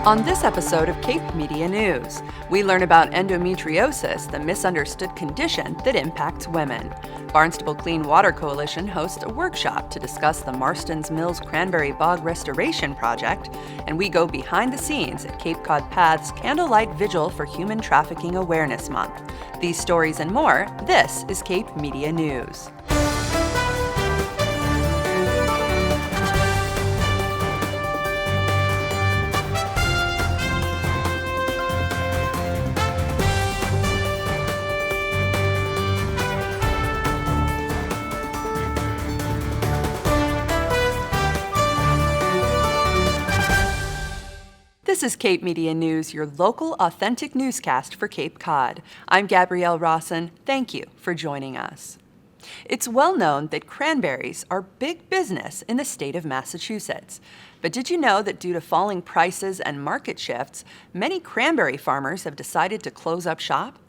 On this episode of Cape Media News, we learn about endometriosis, the misunderstood condition that impacts women. Barnstable Clean Water Coalition hosts a workshop to discuss the Marstons Mills Cranberry Bog Restoration Project, and we go behind the scenes at Cape Cod Path's Candlelight Vigil for Human Trafficking Awareness Month. These stories and more, this is Cape Media News. This is Cape Media News, your local authentic newscast for Cape Cod. I'm Gabrielle Rawson. Thank you for joining us. It's well known that cranberries are big business in the state of Massachusetts. But did you know that due to falling prices and market shifts, many cranberry farmers have decided to close up shop?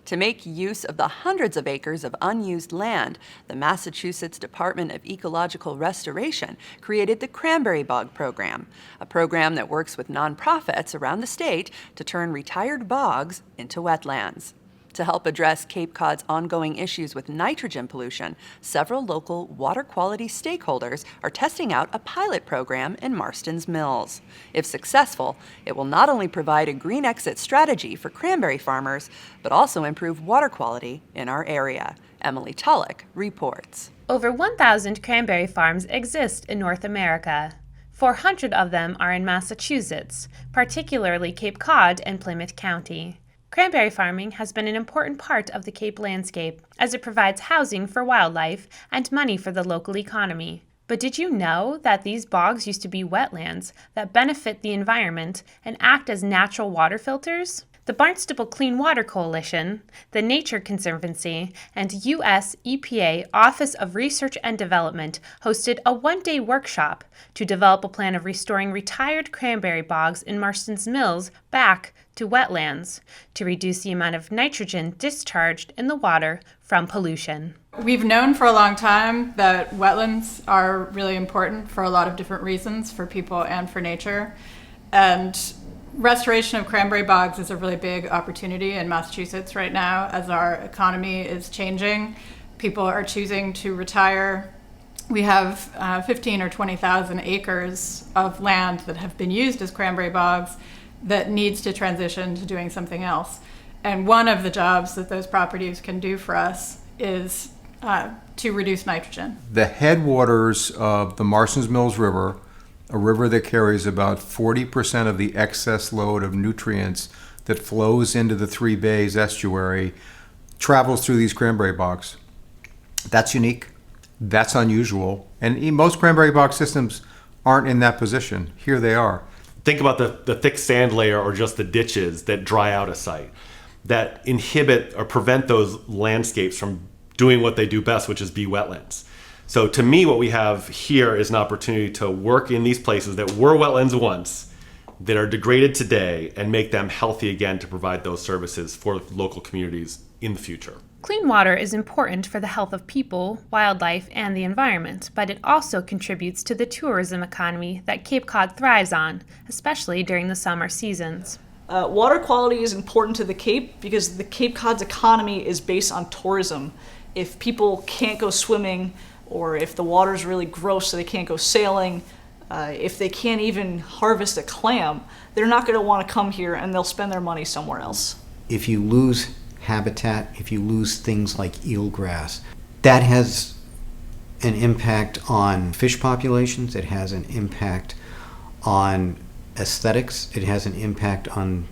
To make use of the hundreds of acres of unused land, the Massachusetts Department of Ecological Restoration created the Cranberry Bog program, a program that works with nonprofits around the state to turn retired bogs into wetlands. To help address Cape Cod's ongoing issues with nitrogen pollution, several local water quality stakeholders are testing out a pilot program in Marstons Mills. If successful, it will not only provide a green exit strategy for cranberry farmers, but also improve water quality in our area. Emily Tulloch reports. Over 1,000 cranberry farms exist in North America. 400 of them are in Massachusetts, particularly Cape Cod and Plymouth County. Cranberry farming has been an important part of the Cape landscape, as it provides housing for wildlife and money for the local economy. But did you know that these bogs used to be wetlands that benefit the environment and act as natural water filters? The Barnstable Clean Water Coalition, the Nature Conservancy, and U.S. EPA Office of Research and Development hosted a one-day workshop to develop a plan of restoring retired cranberry bogs in Marstons Mills back to wetlands to reduce the amount of nitrogen discharged in the water from pollution. We've known for a long time that wetlands are really important for a lot of different reasons, for people and for nature. And restoration of cranberry bogs is a really big opportunity in Massachusetts right now as our economy is changing. People are choosing to retire. We have 15 or 20,000 acres of land that have been used as cranberry bogs that needs to transition to doing something else. And one of the jobs that those properties can do for us is to reduce nitrogen. The headwaters of the Marstons Mills River, a river that carries about 40% of the excess load of nutrients that flows into the Three Bays estuary, travels through these cranberry bogs. That's unique. That's unusual. And most cranberry bog systems aren't in that position. Here they are. Think about the thick sand layer or just the ditches that dry out a site, that inhibit or prevent those landscapes from doing what they do best, which is be wetlands. So to me, what we have here is an opportunity to work in these places that were wetlands once, that are degraded today, and make them healthy again to provide those services for local communities in the future. Clean water is important for the health of people, wildlife, and the environment, but it also contributes to the tourism economy that Cape Cod thrives on, especially during the summer seasons. Water quality is important to the Cape because the Cape Cod's economy is based on tourism. If people can't go swimming, or if the water's really gross so they can't go sailing, if they can't even harvest a clam, they're not going to want to come here and they'll spend their money somewhere else. If you lose habitat, if you lose things like eelgrass, that has an impact on fish populations, it has an impact on aesthetics, it has an impact on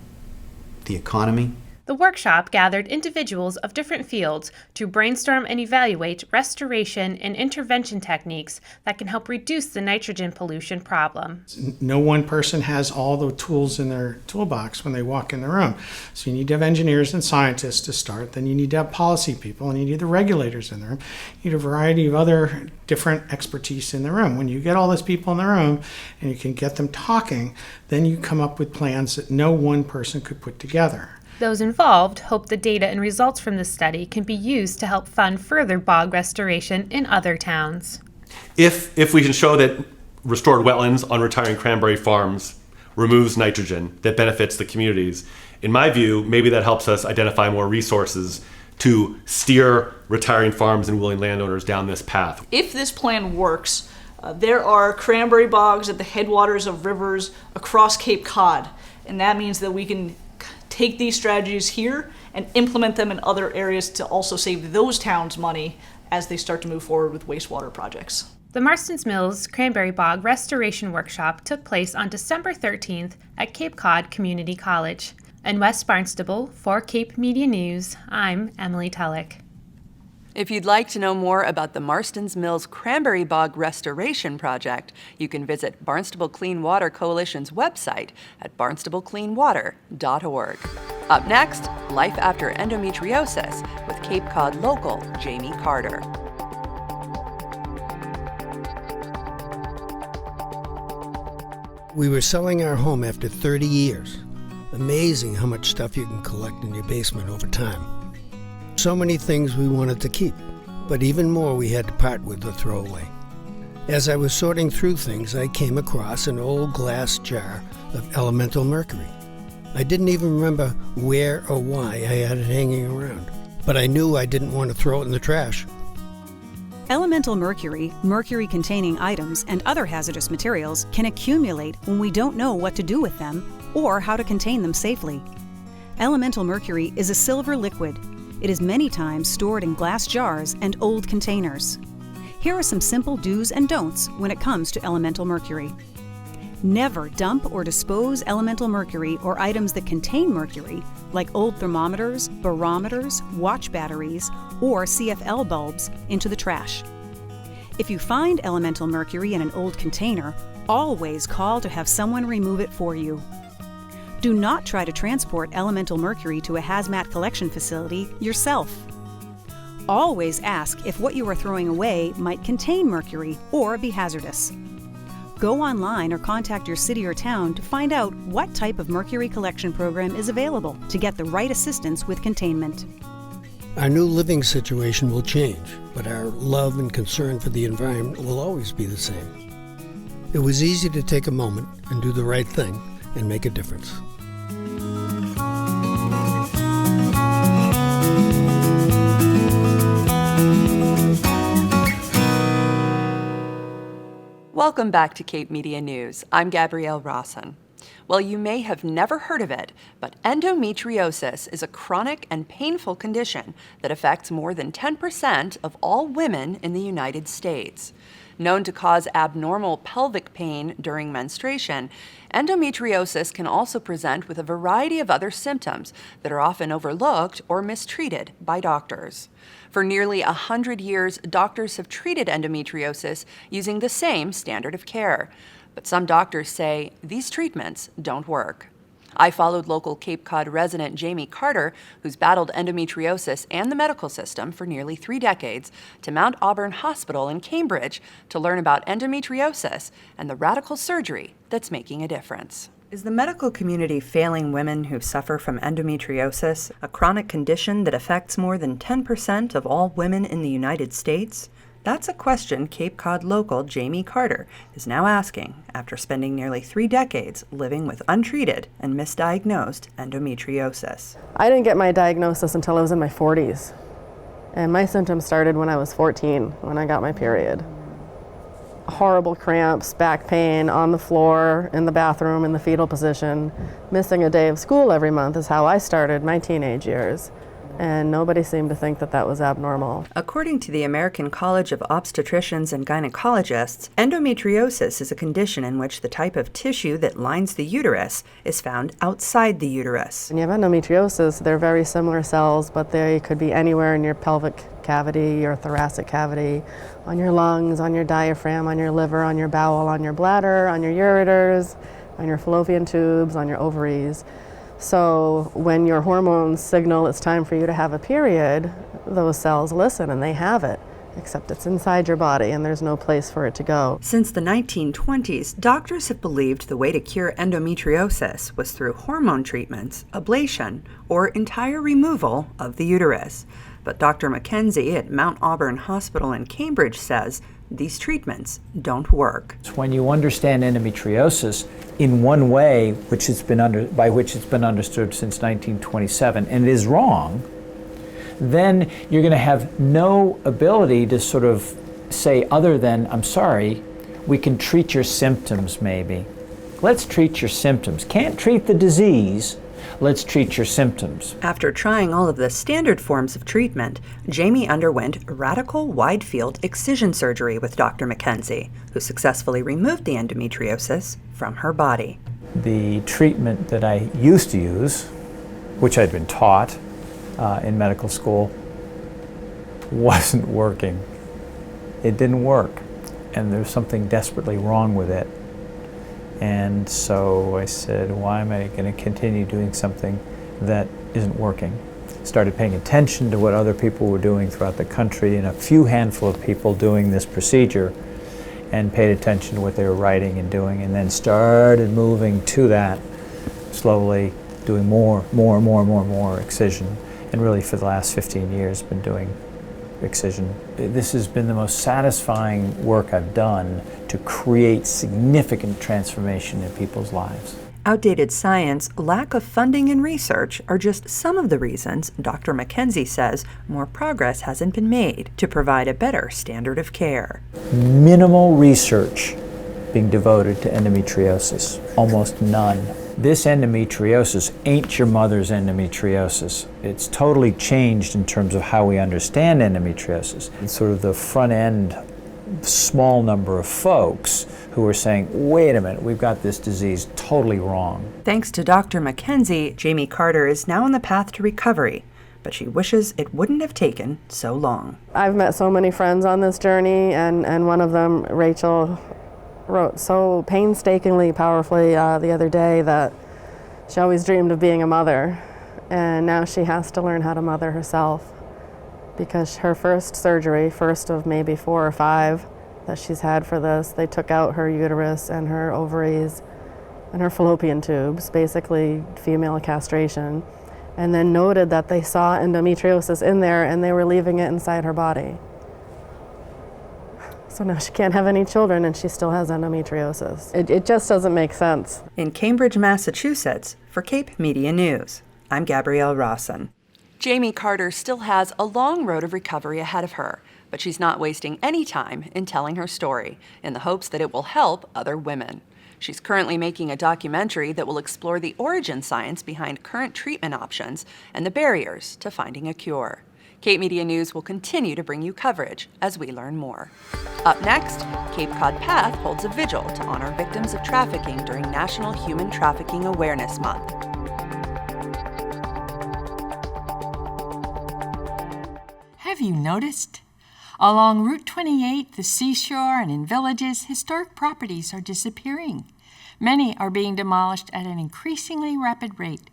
the economy. The workshop gathered individuals of different fields to brainstorm and evaluate restoration and intervention techniques that can help reduce the nitrogen pollution problem. No one person has all the tools in their toolbox when they walk in the room. So you need to have engineers and scientists to start, then you need to have policy people, and you need the regulators in the room. You need a variety of other different expertise in the room. When you get all those people in the room and you can get them talking, then you come up with plans that no one person could put together. Those involved hope the data and results from this study can be used to help fund further bog restoration in other towns. If we can show that restored wetlands on retiring cranberry farms removes nitrogen that benefits the communities. In my view, maybe that helps us identify more resources to steer retiring farms and willing landowners down this path. If this plan works, there are cranberry bogs at the headwaters of rivers across Cape Cod, and that means that we can take these strategies here and implement them in other areas to also save those towns money as they start to move forward with wastewater projects. The Marstons Mills Cranberry Bog Restoration Workshop took place on December 13th at Cape Cod Community College. In West Barnstable, for Cape Media News, I'm Emily Tellick. If you'd like to know more about the Marstons Mills Cranberry Bog Restoration Project, you can visit Barnstable Clean Water Coalition's website at barnstablecleanwater.org. Up next, Life After Endometriosis with Cape Cod local Jamie Carter. We were selling our home after 30 years. Amazing how much stuff you can collect in your basement over time. So many things we wanted to keep, but even more we had to part with or throw away. As I was sorting through things, I came across an old glass jar of elemental mercury. I didn't even remember where or why I had it hanging around, but I knew I didn't want to throw it in the trash. Elemental mercury, mercury-containing items, and other hazardous materials can accumulate when we don't know what to do with them or how to contain them safely. Elemental mercury is a silver liquid. It is many times stored in glass jars and old containers. Here are some simple do's and don'ts when it comes to elemental mercury. Never dump or dispose elemental mercury or items that contain mercury, like old thermometers, barometers, watch batteries, or CFL bulbs, into the trash. If you find elemental mercury in an old container, always call to have someone remove it for you. Do not try to transport elemental mercury to a hazmat collection facility yourself. Always ask if what you are throwing away might contain mercury or be hazardous. Go online or contact your city or town to find out what type of mercury collection program is available to get the right assistance with containment. Our new living situation will change, but our love and concern for the environment will always be the same. It was easy to take a moment and do the right thing and make a difference. Welcome back to Cape Media News. I'm Gabrielle Rawson. Well, you may have never heard of it, but endometriosis is a chronic and painful condition that affects more than 10% of all women in the United States. Known to cause abnormal pelvic pain during menstruation, endometriosis can also present with a variety of other symptoms that are often overlooked or mistreated by doctors. For nearly 100 years, doctors have treated endometriosis using the same standard of care. But some doctors say these treatments don't work. I followed local Cape Cod resident Jamie Carter, who's battled endometriosis and the medical system for nearly 3 decades, to Mount Auburn Hospital in Cambridge to learn about endometriosis and the radical surgery that's making a difference. Is the medical community failing women who suffer from endometriosis, a chronic condition that affects more than 10% of all women in the United States? That's a question Cape Cod local Jamie Carter is now asking after spending nearly 3 decades living with untreated and misdiagnosed endometriosis. I didn't get my diagnosis until I was in my 40s. And my symptoms started when I was 14, when I got my period. Horrible cramps, back pain, on the floor, in the bathroom, in the fetal position. Missing a day of school every month is how I started my teenage years. And nobody seemed to think that that was abnormal. According to the American College of Obstetricians and Gynecologists, endometriosis is a condition in which the type of tissue that lines the uterus is found outside the uterus. When you have endometriosis, they're very similar cells, but they could be anywhere in your pelvic cavity, your thoracic cavity, on your lungs, on your diaphragm, on your liver, on your bowel, on your bladder, on your ureters, on your fallopian tubes, on your ovaries. So when your hormones signal it's time for you to have a period, those cells listen and they have it, except it's inside your body and there's no place for it to go. Since the 1920s, doctors have believed the way to cure endometriosis was through hormone treatments, ablation, or entire removal of the uterus. But Dr. Mackenzie at Mount Auburn Hospital in Cambridge says these treatments don't work. When you understand endometriosis in one way, by which it's been understood since 1927, and it is wrong, then you're going to have no ability to sort of say other than, I'm sorry, we can treat your symptoms maybe. Let's treat your symptoms. Can't treat the disease. Let's treat your symptoms. After trying all of the standard forms of treatment, Jamie underwent radical wide-field excision surgery with Dr. Mackenzie, who successfully removed the endometriosis from her body. The treatment that I used to use, which I'd been taught in medical school, wasn't working. It didn't work, and there's something desperately wrong with it. And so I said, why am I going to continue doing something that isn't working? Started paying attention to what other people were doing throughout the country, and a few handful of people doing this procedure, and paid attention to what they were writing and doing, and then started moving to that, slowly doing more excision. And really for the last 15 years been doing excision. This has been the most satisfying work I've done to create significant transformation in people's lives. Outdated science, lack of funding, and research are just some of the reasons Dr. Mackenzie says more progress hasn't been made to provide a better standard of care. Minimal research being devoted to endometriosis, almost none. This endometriosis ain't your mother's endometriosis. It's totally changed in terms of how we understand endometriosis. It's sort of the front end, small number of folks who are saying, wait a minute, we've got this disease totally wrong. Thanks to Dr. Mackenzie, Jamie Carter is now on the path to recovery, but she wishes it wouldn't have taken so long. I've met so many friends on this journey, and one of them, Rachel, wrote so painstakingly, powerfully the other day that she always dreamed of being a mother, and now she has to learn how to mother herself, because her first surgery, first of maybe 4 or 5 that she's had for this, they took out her uterus and her ovaries and her fallopian tubes, basically female castration, and then noted that they saw endometriosis in there and they were leaving it inside her body. So now she can't have any children, and she still has endometriosis. It just doesn't make sense. In Cambridge, Massachusetts, for Cape Media News, I'm Gabrielle Rawson. Jamie Carter still has a long road of recovery ahead of her, but she's not wasting any time in telling her story, in the hopes that it will help other women. She's currently making a documentary that will explore the origin science behind current treatment options and the barriers to finding a cure. Cape Media News will continue to bring you coverage as we learn more. Up next, Cape Cod Path holds a vigil to honor victims of trafficking during National Human Trafficking Awareness Month. Have you noticed? Along Route 28, the seashore, and in villages, historic properties are disappearing. Many are being demolished at an increasingly rapid rate.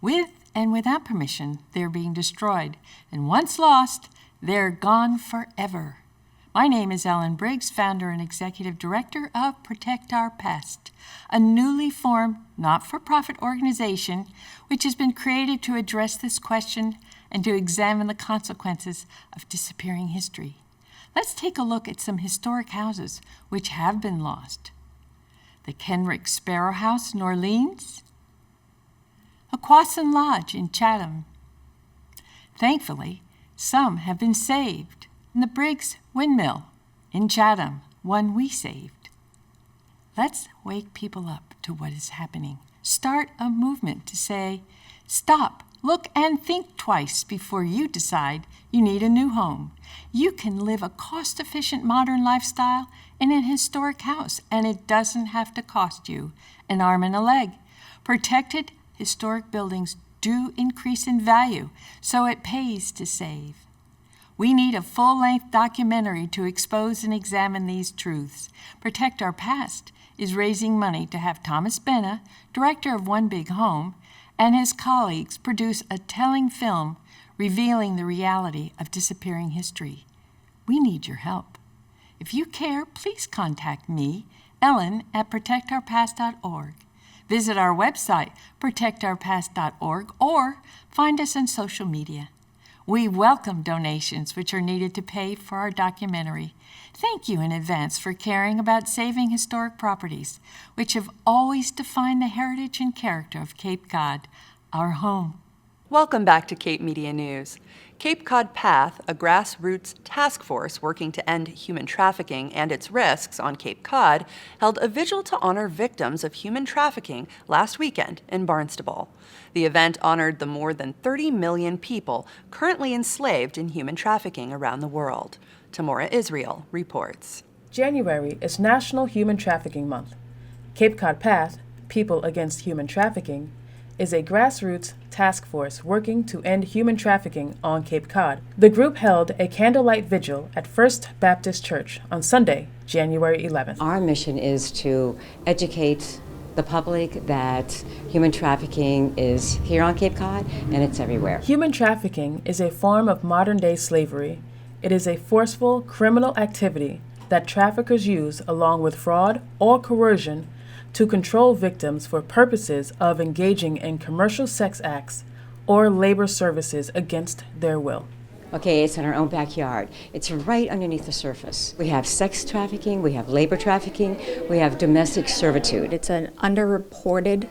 With and without permission, they're being destroyed. And once lost, they're gone forever. My name is Ellen Briggs, founder and executive director of Protect Our Past, a newly formed not-for-profit organization which has been created to address this question and to examine the consequences of disappearing history. Let's take a look at some historic houses which have been lost. The Kenrick Sparrow House in Orleans, Aquasan Lodge in Chatham. Thankfully, some have been saved. And the Briggs Windmill in Chatham, one we saved. Let's wake people up to what is happening. Start a movement to say, stop, look, and think twice before you decide you need a new home. You can live a cost-efficient modern lifestyle in an historic house, and it doesn't have to cost you an arm and a leg. Protected historic buildings do increase in value, so it pays to save. We need a full-length documentary to expose and examine these truths. Protect Our Past is raising money to have Thomas Benna, director of One Big Home, and his colleagues produce a telling film revealing the reality of disappearing history. We need your help. If you care, please contact me, Ellen, at protectourpast.org. Visit our website, protectourpast.org, or find us on social media. We welcome donations which are needed to pay for our documentary. Thank you in advance for caring about saving historic properties, which have always defined the heritage and character of Cape Cod, our home. Welcome back to Cape Media News. Cape Cod Path, a grassroots task force working to end human trafficking and its risks on Cape Cod, held a vigil to honor victims of human trafficking last weekend in Barnstable. The event honored the more than 30 million people currently enslaved in human trafficking around the world. Tamora Israel reports. January is National Human Trafficking Month. Cape Cod Path, People Against Human Trafficking, is a grassroots task force working to end human trafficking on Cape Cod. The group held a candlelight vigil at First Baptist Church on Sunday, January 11th. Our mission is to educate the public that human trafficking is here on Cape Cod and it's everywhere. Human trafficking is a form of modern-day slavery. It is a forceful criminal activity that traffickers use along with fraud or coercion to control victims for purposes of engaging in commercial sex acts or labor services against their will. Okay, it's in our own backyard. It's right underneath the surface. We have sex trafficking, we have labor trafficking, we have domestic servitude. It's an underreported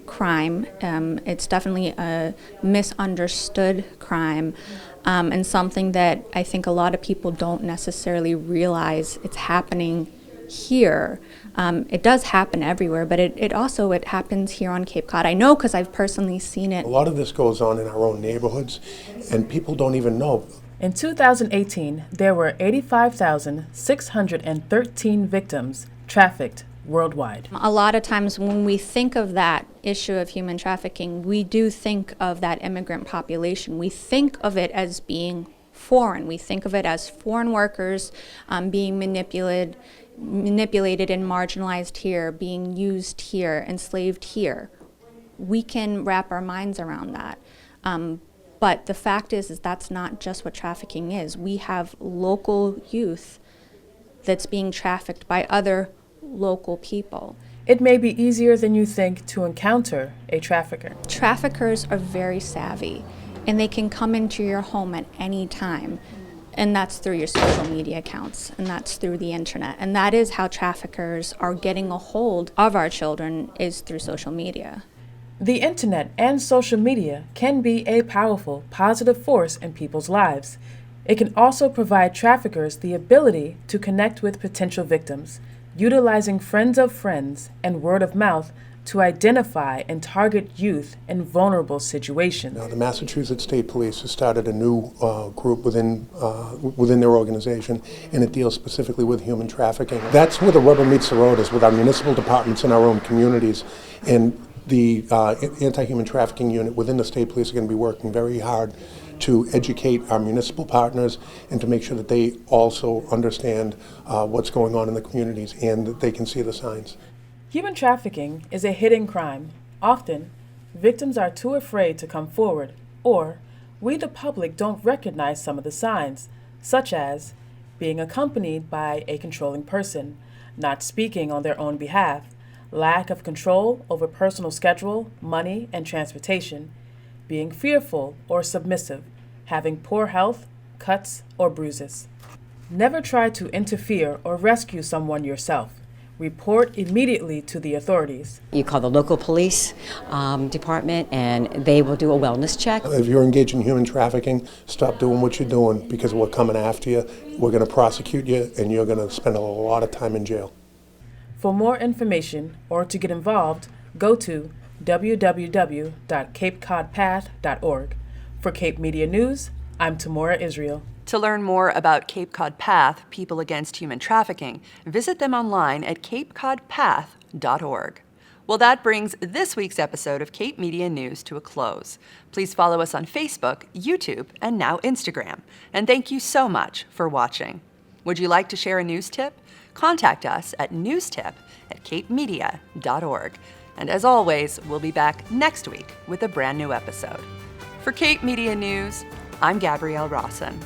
crime. It's definitely a misunderstood crime, and something that I think a lot of people don't necessarily realize it's happening here. It does happen everywhere, but it also happens here on Cape Cod. I know because I've personally seen it. A lot of this goes on in our own neighborhoods, and people don't even know. In 2018, there were 85,613 victims trafficked worldwide. A lot of times when we think of that issue of human trafficking, we do think of that immigrant population. We think of it as being foreign. We think of it as foreign workers being manipulated and marginalized here, being used here, enslaved here. We can wrap our minds around that. But the fact is that's not just what trafficking is. We have local youth that's being trafficked by other local people. It may be easier than you think to encounter a trafficker. Traffickers are very savvy, and they can come into your home at any time. And that's through your social media accounts, and that's through the internet. And that is how traffickers are getting a hold of our children, is through social media. The internet and social media can be a powerful, positive force in people's lives. It can also provide traffickers the ability to connect with potential victims, utilizing friends of friends and word of mouth to identify and target youth in vulnerable situations. Now, the Massachusetts State Police has started a new group within their organization, and it deals specifically with human trafficking. That's where the rubber meets the road, is with our municipal departments in our own communities. And the anti-human trafficking unit within the State Police are going to be working very hard to educate our municipal partners and to make sure that they also understand what's going on in the communities and that they can see the signs. Human trafficking is a hidden crime. Often, victims are too afraid to come forward, or we the public don't recognize some of the signs, such as being accompanied by a controlling person, not speaking on their own behalf, lack of control over personal schedule, money, and transportation, being fearful or submissive, having poor health, cuts, or bruises. Never try to interfere or rescue someone yourself. Report immediately to the authorities. You call the local police department and they will do a wellness check. If you're engaged in human trafficking, stop doing what you're doing, because we're coming after you. We're going to prosecute you, and you're going to spend a lot of time in jail. For more information or to get involved, go to www.capecodpath.org. For Cape Media News, I'm Tamora Israel. To learn more about Cape Cod Path, People Against Human Trafficking, visit them online at capecodpath.org. Well, that brings this week's episode of Cape Media News to a close. Please follow us on Facebook, YouTube, and now Instagram. And thank you so much for watching. Would you like to share a news tip? Contact us at newstip@capemedia.org. And as always, we'll be back next week with a brand new episode. For Cape Media News, I'm Gabrielle Rawson.